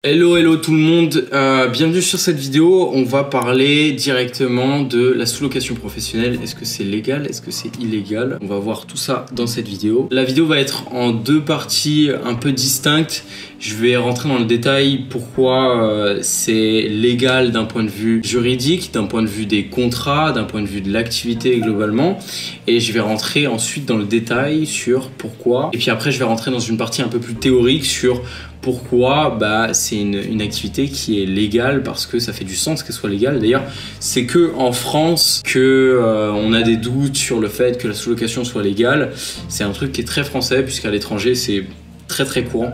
Hello tout le monde, bienvenue sur cette vidéo. On va parler directement de la sous-location professionnelle. Est-ce que c'est légal? Est-ce que c'est illégal? On va voir tout ça dans cette vidéo. La vidéo va être en deux parties un peu distinctes. Je vais rentrer dans le détail pourquoi c'est légal d'un point de vue juridique, d'un point de vue des contrats, d'un point de vue de l'activité globalement. Et je vais rentrer ensuite dans le détail sur pourquoi. Et puis après, je vais rentrer dans une partie un peu plus théorique sur pourquoi c'est une activité qui est légale, parce que ça fait du sens qu'elle soit légale. D'ailleurs, c'est que en France que on a des doutes sur le fait que la sous-location soit légale. C'est un truc qui est très français, puisqu'à l'étranger c'est très courant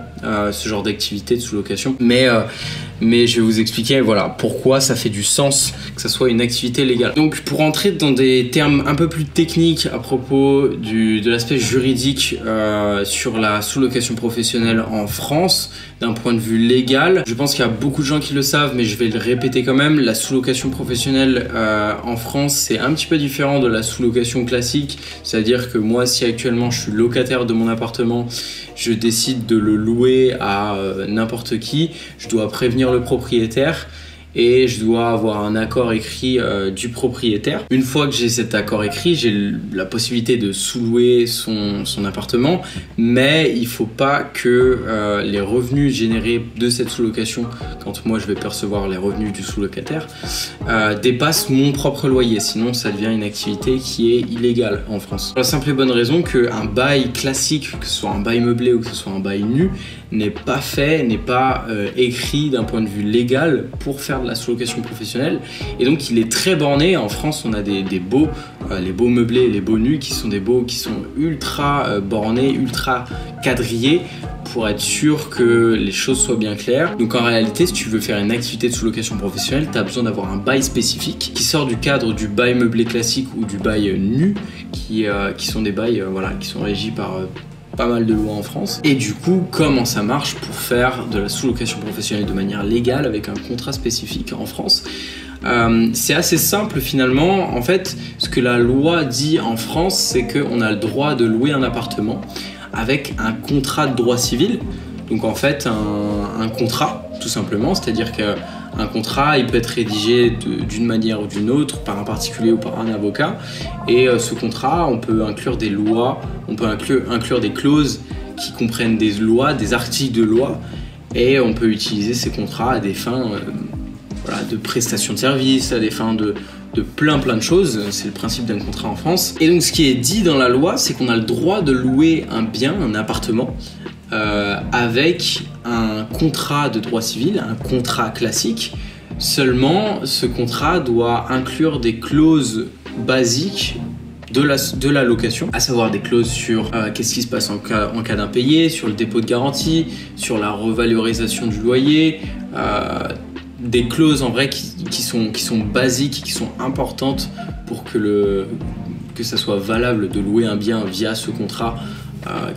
ce genre d'activité de sous-location. Mais je vais vous expliquer pourquoi ça fait du sens que ça soit une activité légale. Donc pour entrer dans des termes un peu plus techniques à propos de l'aspect juridique sur la sous-location professionnelle en France, d'un point de vue légal, je pense qu'il y a beaucoup de gens qui le savent, mais je vais le répéter quand même. La sous-location professionnelle en France, c'est un petit peu différent de la sous-location classique. C'est-à-dire que moi, si actuellement je suis locataire de mon appartement, je décide de le louer à n'importe qui, je dois prévenir le propriétaire et je dois avoir un accord écrit du propriétaire. Une fois que j'ai cet accord écrit, j'ai la possibilité de sous-louer son appartement, mais il faut pas que les revenus générés de cette sous-location, quand moi je vais percevoir les revenus du sous-locataire, dépassent mon propre loyer, sinon ça devient une activité qui est illégale en France. Pour la simple et bonne raison qu'un bail classique, que ce soit un bail meublé ou que ce soit un bail nu, n'est pas fait, n'est pas écrit d'un point de vue légal pour faire de la sous-location professionnelle, et donc il est très borné. En France, on a des baux, les baux meublés, les baux nus, qui sont des baux qui sont ultra bornés, ultra quadrillés, pour être sûr que les choses soient bien claires. Donc en réalité, si tu veux faire une activité de sous-location professionnelle, tu as besoin d'avoir un bail spécifique qui sort du cadre du bail meublé classique ou du bail nu, qui sont des bails qui sont régis par pas mal de lois en France. Et du coup, comment ça marche pour faire de la sous-location professionnelle de manière légale avec un contrat spécifique en France? C'est assez simple finalement. En fait, ce que la loi dit en France, c'est qu'on a le droit de louer un appartement avec un contrat de droit civil. Donc en fait, un contrat, tout simplement. C'est-à-dire qu'un contrat, il peut être rédigé d'une manière ou d'une autre, par un particulier ou par un avocat. Et ce contrat, on peut inclure des lois, on peut inclure des clauses qui comprennent des lois, des articles de loi. Et on peut utiliser ces contrats à des fins de prestation de services, à des fins de plein de choses. C'est le principe d'un contrat en France. Et donc ce qui est dit dans la loi, c'est qu'on a le droit de louer un bien, un appartement, avec un contrat de droit civil, un contrat classique. Seulement, ce contrat doit inclure des clauses basiques de la location, à savoir des clauses sur qu'est-ce qui se passe en cas d'impayé, sur le dépôt de garantie, sur la revalorisation du loyer, des clauses en vrai qui sont basiques, qui sont importantes pour que ça soit valable de louer un bien via ce contrat,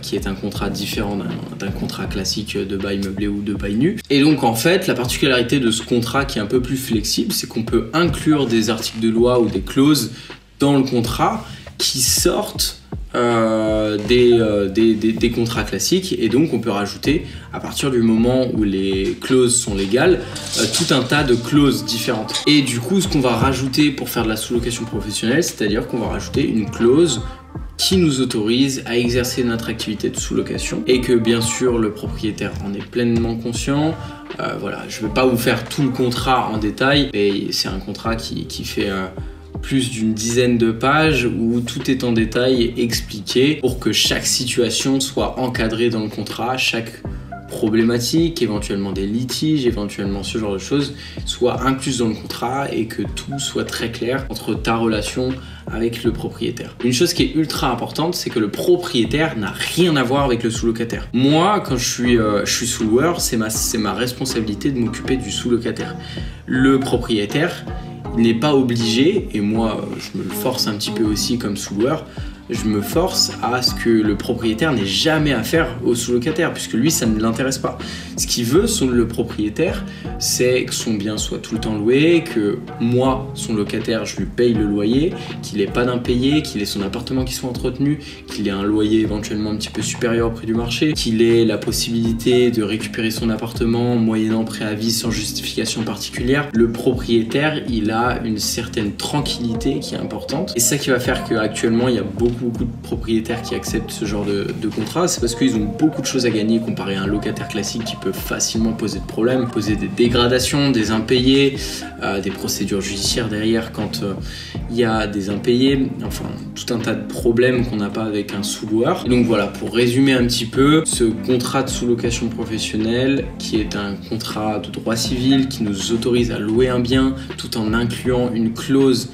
qui est un contrat différent d'un contrat classique de bail meublé ou de bail nu. Et donc en fait, la particularité de ce contrat qui est un peu plus flexible, c'est qu'on peut inclure des articles de loi ou des clauses dans le contrat qui sortent des contrats classiques, et donc on peut rajouter, à partir du moment où les clauses sont légales, tout un tas de clauses différentes. Et du coup, ce qu'on va rajouter pour faire de la sous-location professionnelle, c'est-à-dire qu'on va rajouter une clause qui nous autorise à exercer notre activité de sous-location, et que bien sûr le propriétaire en est pleinement conscient. Je ne vais pas vous faire tout le contrat en détail, mais c'est un contrat qui fait plus d'une dizaine de pages où tout est en détail expliqué pour que chaque situation soit encadrée dans le contrat, chaque problématique, éventuellement des litiges, éventuellement ce genre de choses, soit incluse dans le contrat, et que tout soit très clair entre ta relation avec le propriétaire. Une chose qui est ultra importante, c'est que le propriétaire n'a rien à voir avec le sous-locataire. Moi, quand je suis sous-loueur, c'est ma responsabilité de m'occuper du sous-locataire. Le propriétaire, il n'est pas obligé, et moi je me le force un petit peu aussi comme sous-loueur, je me force à ce que le propriétaire n'ait jamais affaire au sous-locataire, puisque lui, ça ne l'intéresse pas. Ce qu'il veut, le propriétaire, c'est que son bien soit tout le temps loué, que moi, son locataire, je lui paye le loyer, qu'il n'ait pas d'impayé, qu'il ait son appartement qui soit entretenu, qu'il ait un loyer éventuellement un petit peu supérieur au prix du marché, qu'il ait la possibilité de récupérer son appartement moyennant préavis sans justification particulière. Le propriétaire, il a une certaine tranquillité qui est importante. Et c'est ça qui va faire qu'actuellement, il y a beaucoup de propriétaires qui acceptent ce genre de contrat. C'est parce qu'ils ont beaucoup de choses à gagner comparé à un locataire classique qui peut facilement poser de problèmes, poser des dégradations, des impayés, des procédures judiciaires derrière quand il y a des impayés, enfin tout un tas de problèmes qu'on n'a pas avec un sous-loueur. Donc voilà, pour résumer un petit peu, ce contrat de sous-location professionnelle qui est un contrat de droit civil qui nous autorise à louer un bien tout en incluant une clause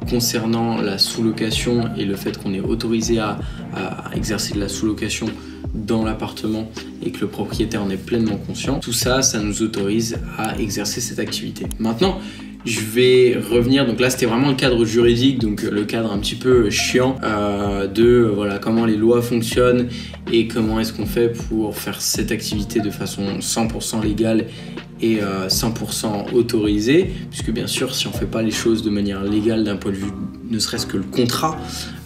concernant la sous-location et le fait qu'on est autorisé à exercer de la sous-location dans l'appartement et que le propriétaire en est pleinement conscient. Tout ça, ça nous autorise à exercer cette activité. Maintenant, je vais revenir, donc là c'était vraiment le cadre juridique, donc le cadre un petit peu chiant de voilà, comment les lois fonctionnent et comment est-ce qu'on fait pour faire cette activité de façon 100% légale et 100% autorisée, puisque bien sûr si on ne fait pas les choses de manière légale d'un point de vue ne serait-ce que le contrat,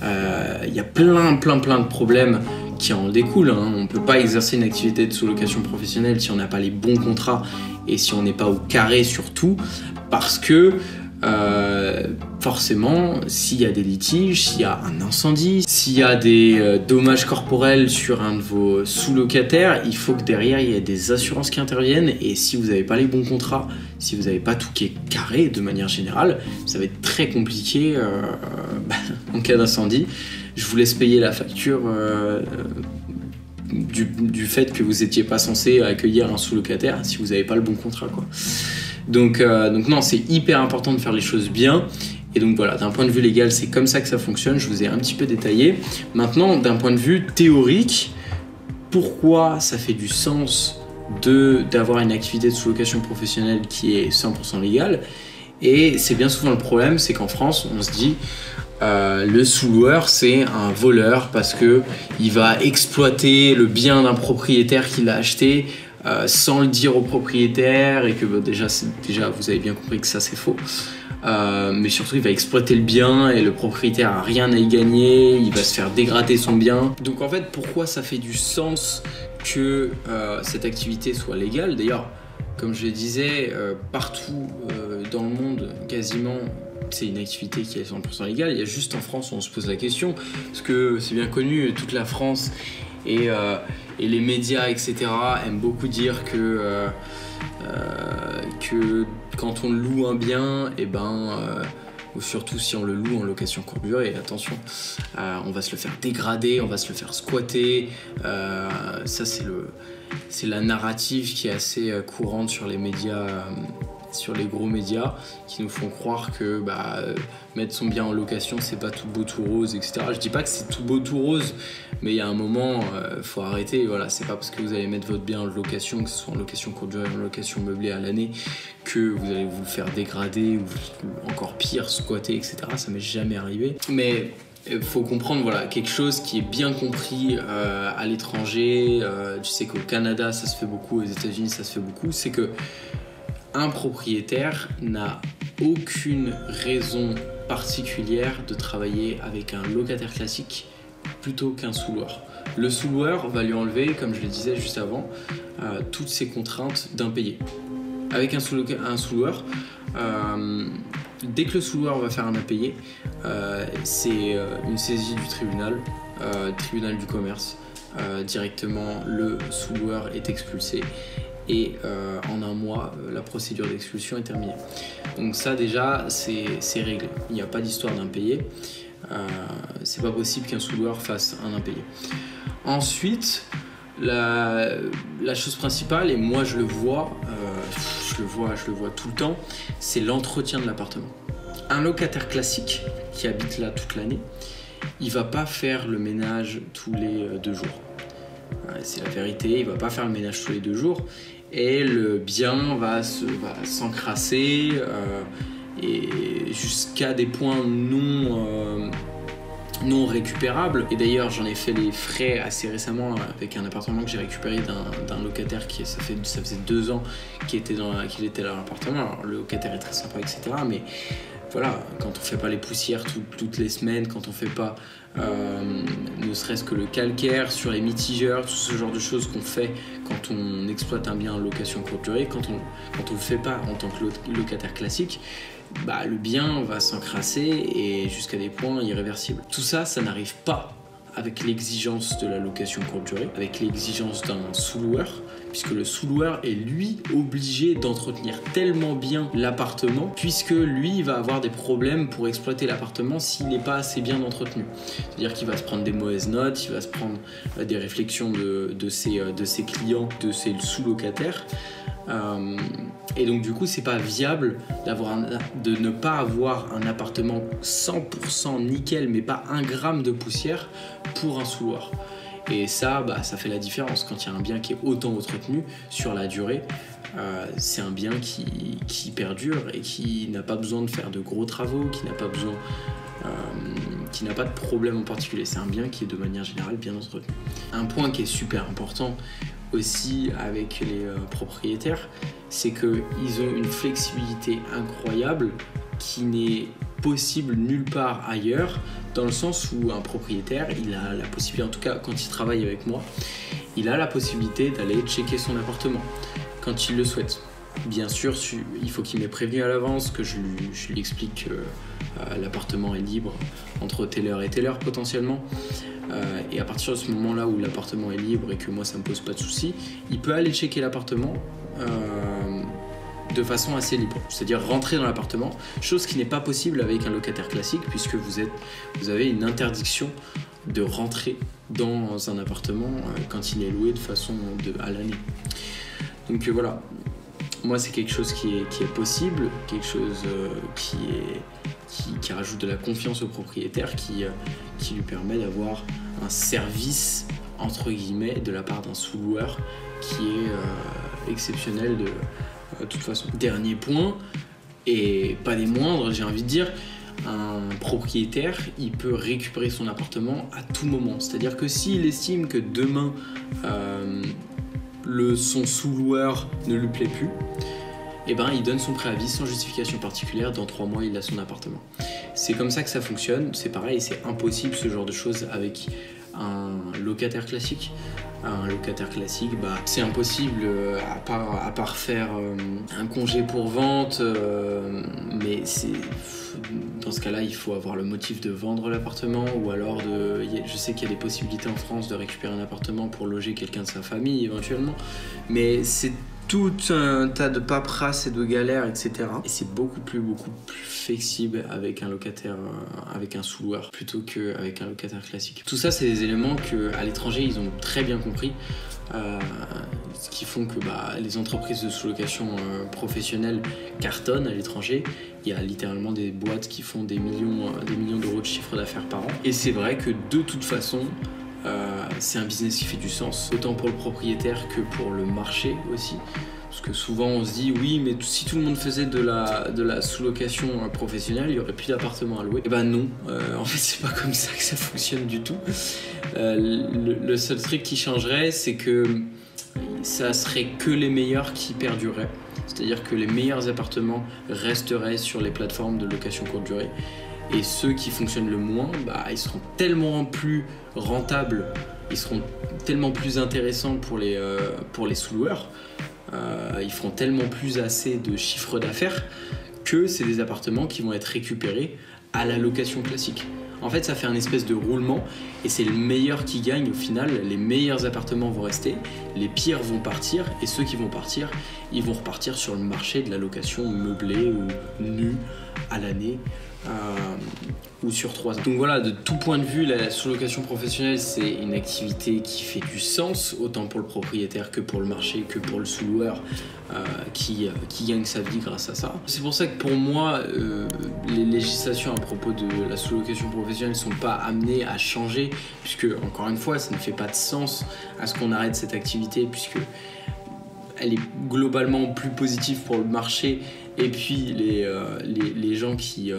il y a plein de problèmes qui en découlent. On ne peut pas exercer une activité de sous-location professionnelle si on n'a pas les bons contrats et si on n'est pas au carré sur tout, parce que forcément, s'il y a des litiges, s'il y a un incendie, s'il y a des dommages corporels sur un de vos sous-locataires, il faut que derrière il y ait des assurances qui interviennent. Et si vous n'avez pas les bons contrats, si vous n'avez pas tout qui est carré de manière générale, ça va être très compliqué en cas d'incendie. Je vous laisse payer la facture du fait que vous n'étiez pas censé accueillir un sous-locataire si vous n'avez pas le bon contrat, quoi. Donc non, c'est hyper important de faire les choses bien. Et donc voilà, d'un point de vue légal, c'est comme ça que ça fonctionne. Je vous ai un petit peu détaillé. Maintenant, d'un point de vue théorique, pourquoi ça fait du sens d'avoir une activité de sous-location professionnelle qui est 100% légale? Et c'est bien souvent le problème, c'est qu'en France, on se dit le sous-loueur, c'est un voleur parce qu'il va exploiter le bien d'un propriétaire qu'il a acheté sans le dire au propriétaire, et que déjà vous avez bien compris que ça c'est faux. Mais surtout il va exploiter le bien et le propriétaire a rien à y gagner, il va se faire dégrader son bien. Donc en fait, pourquoi ça fait du sens que cette activité soit légale? D'ailleurs, comme je le disais, partout dans le monde quasiment, c'est une activité qui est 100% légale. Il y a juste en France où on se pose la question, parce que c'est bien connu, toute la France et les médias, etc. aiment beaucoup dire que quand on loue un bien, ou surtout si on le loue en location courte durée, attention, on va se le faire dégrader, on va se le faire squatter. Ça c'est la narrative qui est assez courante sur les médias, sur les gros médias, qui nous font croire que mettre son bien en location c'est pas tout beau tout rose, etc. Je dis pas que c'est tout beau tout rose, mais il y a un moment, faut arrêter. Voilà, c'est pas parce que vous allez mettre votre bien en location, que ce soit en location courte durée ou en location meublée à l'année, que vous allez vous le faire dégrader ou encore pire, squatter, etc. Ça m'est jamais arrivé. Mais il faut comprendre, voilà, quelque chose qui est bien compris à l'étranger. Tu sais qu'au Canada ça se fait beaucoup, aux États-Unis ça se fait beaucoup, c'est que un propriétaire n'a aucune raison particulière de travailler avec un locataire classique plutôt qu'un sous-loueur. Le sous-loueur va lui enlever, comme je le disais juste avant, toutes ses contraintes d'impayé. Avec un sous-loueur, dès que le sous-loueur va faire un impayé, c'est une saisie du tribunal du commerce. Directement, le sous-loueur est expulsé. Et en un mois, la procédure d'expulsion est terminée. Donc ça déjà, c'est réglé. Il n'y a pas d'histoire d'impayé. C'est pas possible qu'un sous-loueur fasse un impayé. Ensuite, la chose principale, et moi je le vois tout le temps, c'est l'entretien de l'appartement. Un locataire classique qui habite là toute l'année, il va pas faire le ménage tous les 2 jours. C'est la vérité, il va pas faire le ménage tous les 2 jours. Et le bien va s'encrasser et jusqu'à des points non non récupérables. Et d'ailleurs j'en ai fait les frais assez récemment avec un appartement que j'ai récupéré d'un locataire qui ça faisait 2 ans qu'il était dans l'appartement. Alors le locataire est très sympa, etc. Mais voilà, quand on fait pas les poussières toutes les semaines, quand on fait pas ne serait-ce que le calcaire sur les mitigeurs, tout ce genre de choses qu'on fait quand on exploite un bien en location courte durée, quand on le fait pas en tant que locataire classique, bah, le bien va s'encrasser et jusqu'à des points irréversibles. Tout ça, ça n'arrive pas avec l'exigence de la location courte durée, avec l'exigence d'un sous-loueur, puisque le sous-loueur est lui obligé d'entretenir tellement bien l'appartement, puisque lui va avoir des problèmes pour exploiter l'appartement s'il n'est pas assez bien entretenu. C'est-à-dire qu'il va se prendre des mauvaises notes, il va se prendre des réflexions de ses clients, de ses sous-locataires. Et donc du coup c'est pas viable de ne pas avoir un appartement 100% nickel mais pas 1 gramme de poussière pour un sous-loueur. Et ça, bah, ça fait la différence quand il y a un bien qui est autant entretenu sur la durée. C'est un bien qui perdure et qui n'a pas besoin de faire de gros travaux, qui n'a pas de problème en particulier. C'est un bien qui est de manière générale bien entretenu. Un point qui est super important aussi avec les propriétaires, c'est qu'ils ont une flexibilité incroyable qui n'est possible nulle part ailleurs, dans le sens où un propriétaire, il a la possibilité, en tout cas quand il travaille avec moi, il a la possibilité d'aller checker son appartement quand il le souhaite. Bien sûr, il faut qu'il m'ait prévenu à l'avance, que je lui explique que l'appartement est libre entre telle heure et telle heure potentiellement. Et à partir de ce moment-là où l'appartement est libre et que moi ça me pose pas de soucis, il peut aller checker l'appartement de façon assez libre, c'est-à-dire rentrer dans l'appartement, chose qui n'est pas possible avec un locataire classique puisque vous avez une interdiction de rentrer dans un appartement quand il est loué de façon à l'année. Donc voilà, moi c'est quelque chose qui est possible, quelque chose qui rajoute de la confiance au propriétaire, qui lui permet d'avoir un service entre guillemets de la part d'un sous-loueur qui est exceptionnel de toute façon. Dernier point, et pas des moindres, j'ai envie de dire, un propriétaire, il peut récupérer son appartement à tout moment. C'est-à-dire que s'il estime que demain, son sous-loueur ne lui plaît plus, eh ben, il donne son préavis sans justification particulière. Dans 3 mois, il a son appartement. C'est comme ça que ça fonctionne. C'est pareil, c'est impossible ce genre de choses avec un locataire classique. Un locataire classique, bah, c'est impossible à part faire un congé pour vente, mais dans ce cas-là, il faut avoir le motif de vendre l'appartement ou alors je sais qu'il y a des possibilités en France de récupérer un appartement pour loger quelqu'un de sa famille éventuellement, mais c'est tout un tas de paperasse et de galères, etc. Et c'est beaucoup plus flexible avec un locataire, avec un sous-loueur, plutôt qu'avec un locataire classique. Tout ça, c'est des éléments qu'à l'étranger, ils ont très bien compris. Ce qui font que les entreprises de sous-location professionnelles cartonnent à l'étranger. Il y a littéralement des boîtes qui font des millions d'euros de chiffre d'affaires par an. Et c'est vrai que de toute façon, c'est un business qui fait du sens, autant pour le propriétaire que pour le marché aussi. Parce que souvent on se dit oui, mais si tout le monde faisait de la sous-location professionnelle, il n'y aurait plus d'appartements à louer. Et ben non, en fait c'est pas comme ça que ça fonctionne du tout. Le seul truc qui changerait, c'est que ça serait que les meilleurs qui perdureraient. C'est-à-dire que les meilleurs appartements resteraient sur les plateformes de location courte durée. Et ceux qui fonctionnent le moins, ils seront tellement plus rentables, ils seront tellement plus intéressants pour les sous-loueurs, ils feront tellement plus assez de chiffre d'affaires que c'est des appartements qui vont être récupérés à la location classique. En fait, ça fait un espèce de roulement et c'est le meilleur qui gagne au final. Les meilleurs appartements vont rester, les pires vont partir et ceux qui vont partir, ils vont repartir sur le marché de la location meublée ou nue à l'année. Ou sur 3 ans. Donc voilà, de tout point de vue, la sous-location professionnelle, c'est une activité qui fait du sens, autant pour le propriétaire que pour le marché, que pour le sous-loueur qui gagne sa vie grâce à ça. C'est pour ça que pour moi, les législations à propos de la sous-location professionnelle ne sont pas amenées à changer, puisque, encore une fois, ça ne fait pas de sens à ce qu'on arrête cette activité, puisque elle est globalement plus positive pour le marché et puis les gens qui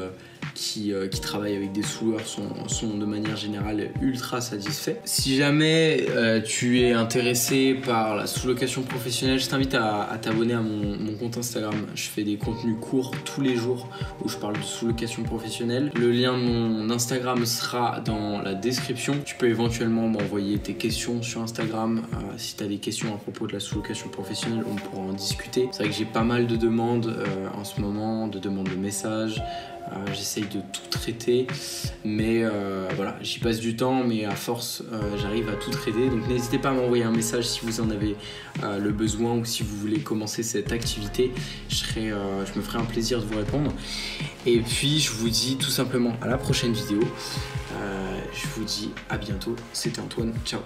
qui travaillent avec des sous-loueurs sont de manière générale ultra satisfaits. Si jamais tu es intéressé par la sous-location professionnelle, je t'invite à t'abonner à mon compte Instagram. Je fais des contenus courts tous les jours où je parle de sous-location professionnelle. Le lien de mon Instagram sera dans la description. Tu peux éventuellement m'envoyer tes questions sur Instagram. Si tu as des questions à propos de la sous-location professionnelle, on pourra en discuter. C'est vrai que j'ai pas mal de demandes en ce moment, de demandes de messages. J'essaye de tout traiter, mais voilà, j'y passe du temps, mais à force j'arrive à tout traiter. Donc n'hésitez pas à m'envoyer un message si vous en avez le besoin ou si vous voulez commencer cette activité. Je me ferai un plaisir de vous répondre. Et puis je vous dis tout simplement à la prochaine vidéo. Je vous dis à bientôt. C'était Antoine, ciao.